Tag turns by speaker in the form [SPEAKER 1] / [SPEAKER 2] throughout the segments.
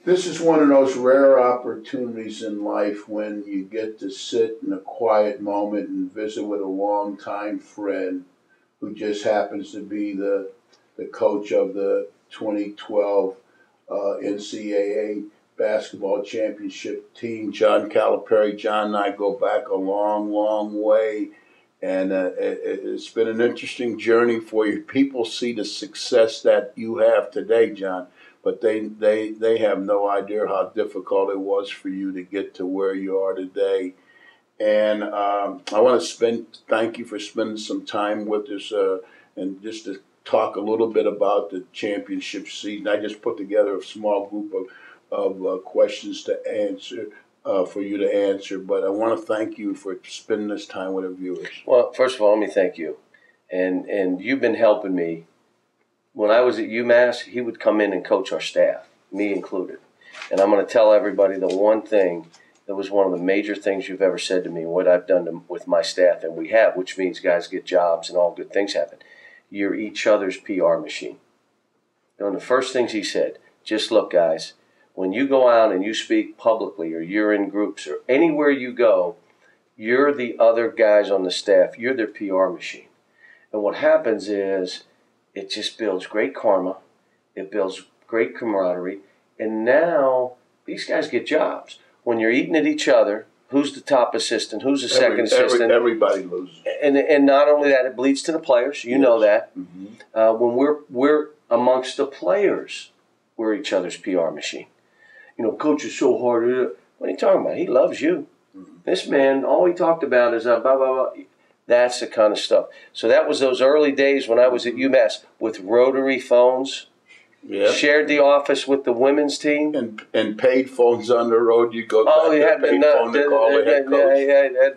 [SPEAKER 1] This is one of those rare opportunities in life when you get to sit in a quiet moment and visit with a longtime friend who just happens to be the coach of the 2012 NCAA basketball championship team, John Calipari. John and I go back a long, long way, and it's been an interesting journey for you. People see the success that you have today, John, but they have no idea how difficult it was for you to get to where you are today. And I want to thank you for spending some time with us and just to talk a little bit about the championship season. I just put together a small group of questions to answer for you to answer, but I want to thank you for spending this time with our viewers.
[SPEAKER 2] Well, first of all, let me thank you. And you've been helping me. When I was at UMass, he would come in and coach our staff, me included. And I'm going to tell everybody the one thing that was one of the major things you've ever said to me, what I've done with my staff, and we have, which means guys get jobs and all good things happen. You're each other's PR machine. One of the first things he said, just look, guys, when you go out and you speak publicly or you're in groups or anywhere you go, you're the other guys on the staff. You're their PR machine. And what happens is it just builds great karma. It builds great camaraderie. And now these guys get jobs. When you're eating at each other, who's the top assistant? Who's the second assistant?
[SPEAKER 1] Everybody loses.
[SPEAKER 2] And not only that, it bleeds to the players. You know that.
[SPEAKER 1] Mm-hmm.
[SPEAKER 2] When we're amongst the players, we're each other's PR machine. You know, coach is so hard. What are you talking about? He loves you. Mm-hmm. This man, all he talked about is blah, blah, blah. That's the kind of stuff. So that was those early days when I was at UMass with rotary phones.
[SPEAKER 1] Yep.
[SPEAKER 2] Shared the office with the women's team.
[SPEAKER 1] And paid phones on the road. You go back
[SPEAKER 2] you had
[SPEAKER 1] paid phone to call the head coach.
[SPEAKER 2] I had a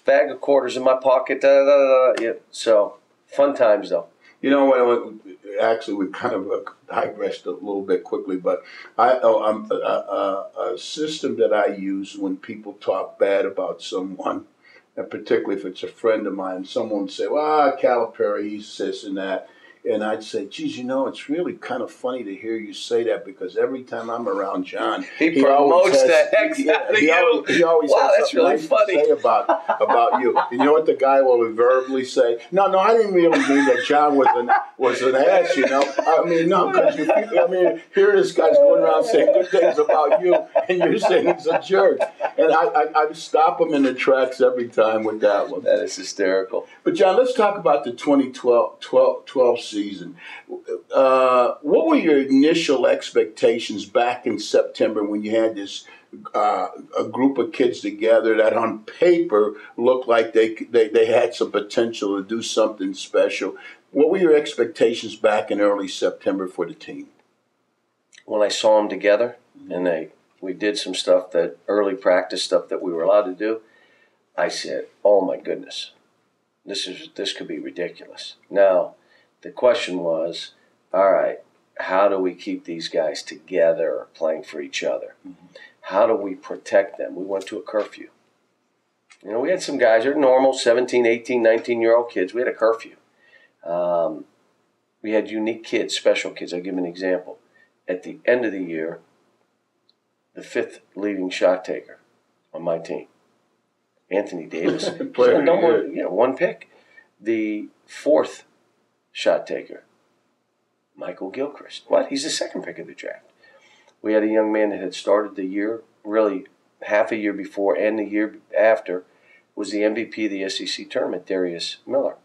[SPEAKER 2] bag of quarters in my pocket. Yeah. So, fun times, though.
[SPEAKER 1] You know, actually, we kind of digressed a little bit quickly, but I'm a system that I use when people talk bad about someone, and particularly if it's a friend of mine, someone would say, well, Calipari, he's this and that. And I'd say, geez, you know, it's really kind of funny to hear you say that because every time I'm around John,
[SPEAKER 2] he promotes the heck out of you.
[SPEAKER 1] He always
[SPEAKER 2] wow,
[SPEAKER 1] has
[SPEAKER 2] that's
[SPEAKER 1] something
[SPEAKER 2] really
[SPEAKER 1] nice
[SPEAKER 2] funny
[SPEAKER 1] to say about you. And you know what the guy will invariably say? No, I didn't really mean that John was an ass, you know. I mean, no, because here this guy's going around saying good things about you, and you're saying he's a jerk. And I stop him in the tracks every time with that one.
[SPEAKER 2] That is hysterical.
[SPEAKER 1] But John, let's talk about the 2012 season. What were your initial expectations back in September when you had this a group of kids together that on paper looked like they had some potential to do something special? What were your expectations back in early September for the team?
[SPEAKER 2] When I saw them together and we did some stuff, that early practice stuff that we were allowed to do, I said, oh my goodness, this could be ridiculous. Now, the question was, all right, how do we keep these guys together playing for each other? Mm-hmm. How do we protect them? We went to a curfew. You know, we had some guys, they're normal 17, 18, 19-year-old kids. We had a curfew. We had unique kids, special kids. I'll give you an example. At the end of the year, the 5th leading shot taker on my team, Anthony Davis, one pick. The 4th shot taker, Michael Gilchrist. What? He's the 2nd pick of the draft. We had a young man that had started the year, really half a year before and the year after, was the MVP of the SEC tournament, Darius Miller.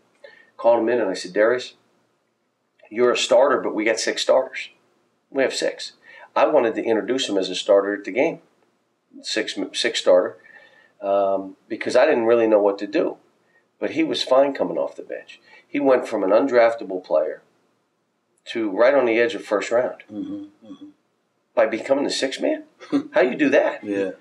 [SPEAKER 2] Called him in and I said, Darius, you're a starter, but we got 6 starters. We have 6. I wanted to introduce him as a starter at the game, 6 starter, because I didn't really know what to do. But he was fine coming off the bench. He went from an undraftable player to right on the edge of first round by becoming the 6th man. How you do that?
[SPEAKER 1] Yeah.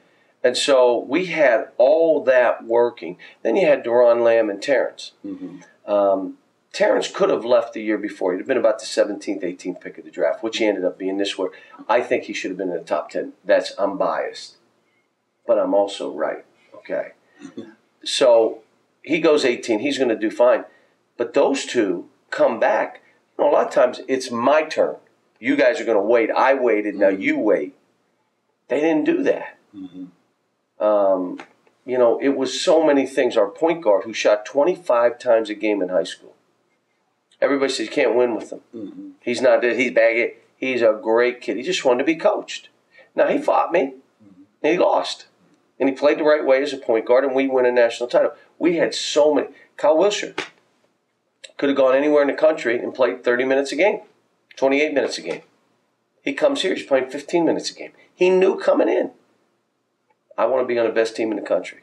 [SPEAKER 2] And so we had all that working. Then you had Deron Lamb and Terrence. Mm-hmm. Terrence could have left the year before. He'd have been about the 17th, 18th pick of the draft, which he ended up being this year. I think he should have been in the top 10. I'm biased. But I'm also right. Okay. So he goes 18. He's going to do fine. But those two come back. You know, a lot of times it's my turn. You guys are going to wait. I waited. Now you wait. They didn't do that. You know, it was so many things. Our point guard, who shot 25 times a game in high school, everybody says you can't win with him. He's not that. He's baggy. He's a great kid. He just wanted to be coached. Now, he fought me, and he lost. And he played the right way as a point guard, and we win a national title. We had so many. Kyle Wilshire could have gone anywhere in the country and played 30 minutes a game, 28 minutes a game. He comes here, he's playing 15 minutes a game. He knew coming in, I want to be on the best team in the country.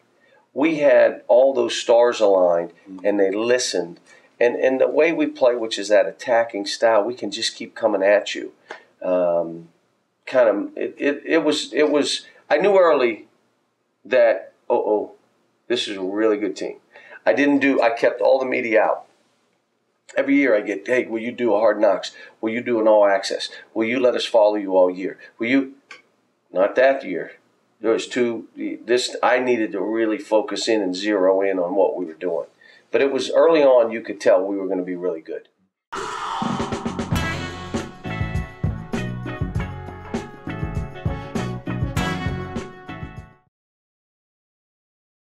[SPEAKER 2] We had all those stars aligned, and they listened. And the way we play, which is that attacking style, we can just keep coming at you. It was. I knew early that this is a really good team. I kept all the media out. Every year I get, hey, will you do a Hard Knocks? Will you do an All Access? Will you let us follow you all year? Will you? Not that year. There was I needed to really focus in and zero in on what we were doing. But it was early on, you could tell we were going to be really good.